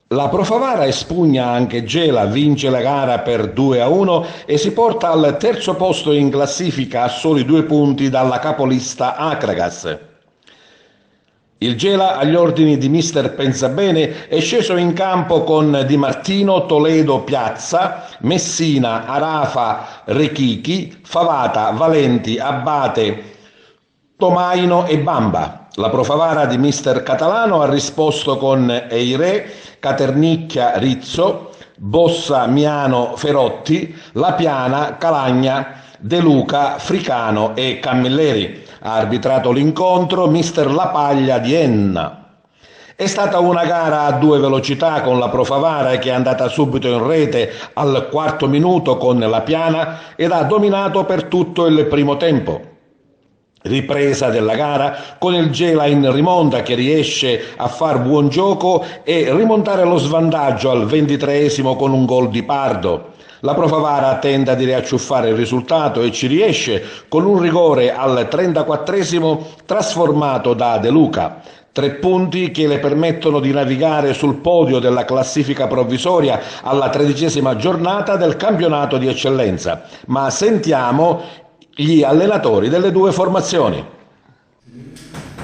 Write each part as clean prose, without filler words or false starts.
La Profavara espugna anche Gela, vince la gara per 2-1 e si porta al terzo posto in classifica a soli 2 punti dalla capolista Akragas. Il Gela, agli ordini di mister Pensabene, è sceso in campo con Di Martino, Toledo, Piazza, Messina, Arafa, Rechichi, Favata, Valenti, Abate, Tomaino e Bamba. La Profavara di mister Catalano ha risposto con Eire, Caternicchia, Rizzo, Bossa, Miano, Ferotti, La Piana, Calagna, De Luca, Fricano e Camilleri. Ha arbitrato l'incontro mister Lapaglia di Enna. È stata una gara a 2 velocità con la Profavara che è andata subito in rete al quarto minuto con La Piana ed ha dominato per tutto il primo tempo. Ripresa della gara con il Gela in rimonta che riesce a far buon gioco e rimontare lo svantaggio al 23esimo con un gol di Pardo. La Profavara tenta di riacciuffare il risultato e ci riesce con un rigore al 34esimo trasformato da De Luca. 3 punti che le permettono di navigare sul podio della classifica provvisoria alla 13ª giornata del campionato di eccellenza. Ma sentiamo gli allenatori delle due formazioni.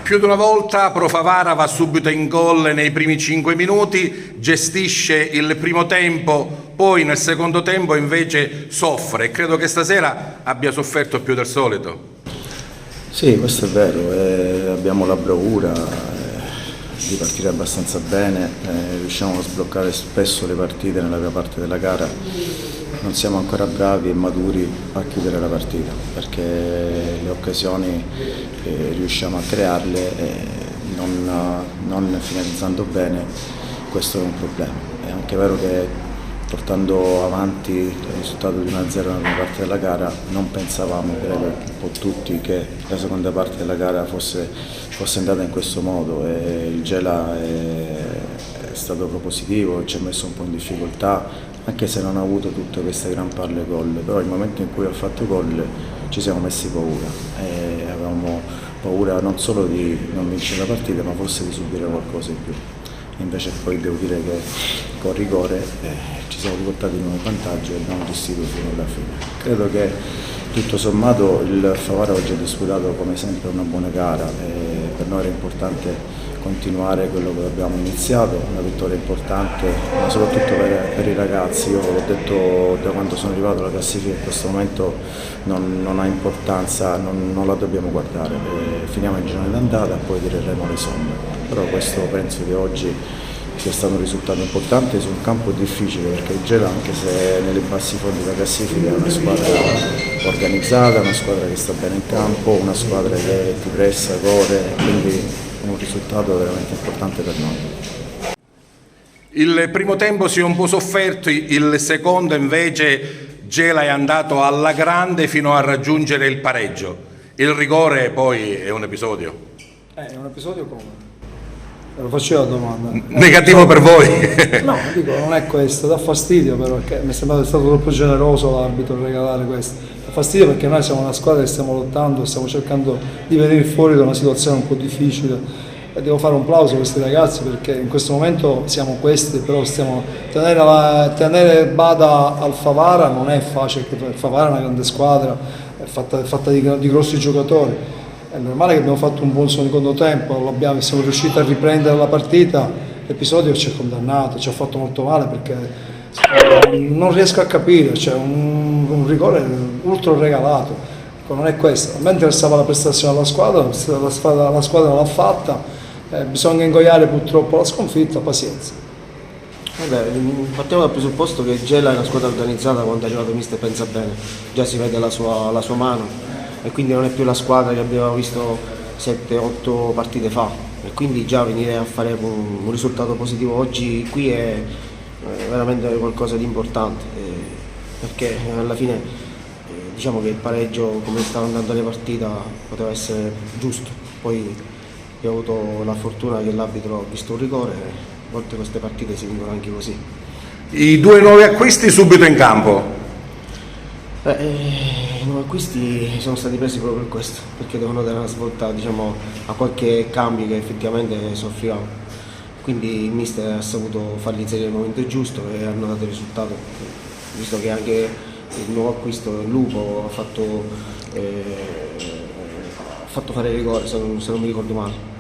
Più di una volta Profavara va subito in gol nei primi 5 minuti, gestisce il primo tempo, poi nel secondo tempo invece soffre. Credo che stasera abbia sofferto più del solito. Sì, questo è vero, abbiamo la bravura di partire abbastanza bene, riusciamo a sbloccare spesso le partite nella prima parte della gara. Non siamo ancora bravi e maturi a chiudere la partita perché le occasioni riusciamo a crearle e non finalizzando bene, questo è un problema. È anche vero che portando avanti il risultato di 1-0 nella prima parte della gara non pensavamo, credo un po' tutti, che la seconda parte della gara fosse andata in questo modo e il Gela è stato propositivo, ci ha messo un po' in difficoltà, anche se non ha avuto tutte queste gran palle gol, però il momento in cui ha fatto gol ci siamo messi paura e avevamo paura non solo di non vincere la partita ma forse di subire qualcosa in più. Invece poi devo dire che con rigore ci siamo riportati in un vantaggio e abbiamo gestito fino alla fine. Credo che tutto sommato il Favara oggi ha disputato come sempre una buona gara e per noi era importante continuare quello che abbiamo iniziato, una vittoria importante, ma soprattutto per i ragazzi. Io l'ho detto da quando sono arrivato alla classifica, in questo momento non ha importanza, non la dobbiamo guardare, finiamo il girone d'andata e poi tireremo le somme. Però questo penso che oggi sia stato un risultato importante su un campo difficile, perché il Gela, anche se nelle bassi fondi della classifica, è una squadra organizzata, una squadra che sta bene in campo, una squadra che ti pressa, corre, quindi un risultato veramente importante per noi. Il primo tempo si è un po' sofferto, il secondo invece Gela è andato alla grande fino a raggiungere il pareggio. Il rigore poi è un episodio. È un episodio come? Lo faccio io la domanda. Negativo per voi? No, dico, non è questo, dà fastidio però, perché mi è sembrato stato troppo generoso l'arbitro a regalare questo. Dà fastidio perché noi siamo una squadra che stiamo lottando, stiamo cercando di venire fuori da una situazione un po' difficile. E devo fare un plauso a questi ragazzi perché in questo momento siamo questi, però stiamo tenere bada al Favara non è facile, perché il Favara è una grande squadra, è fatta di grossi giocatori. È normale che abbiamo fatto un buon secondo tempo, siamo riusciti a riprendere la partita, l'episodio ci ha condannato, ci ha fatto molto male perché non riesco a capire, c'è un rigore ultra regalato, non è questo. A me interessava la prestazione della squadra, la squadra l'ha fatta, bisogna ingoiare purtroppo la sconfitta, pazienza. Vabbè, partiamo dal presupposto che Gela è una squadra organizzata quando è arrivato mister Pensabene, già si vede la sua mano. E quindi non è più la squadra che abbiamo visto 7-8 partite fa e quindi già venire a fare un risultato positivo oggi qui è veramente qualcosa di importante perché alla fine diciamo che il pareggio, come stava andando le partite, poteva essere giusto, poi abbiamo avuto la fortuna che l'arbitro ha visto un rigore e a volte queste partite si vincono anche così. I due nuovi acquisti subito in campo. I nuovi acquisti sono stati presi proprio per questo, perché devono dare una svolta, diciamo, a qualche cambio che effettivamente soffrivamo. quindi il mister ha saputo farli inserire nel momento giusto e hanno dato il risultato, visto che anche il nuovo acquisto del Lupo ha fatto fare rigore, se non mi ricordo male.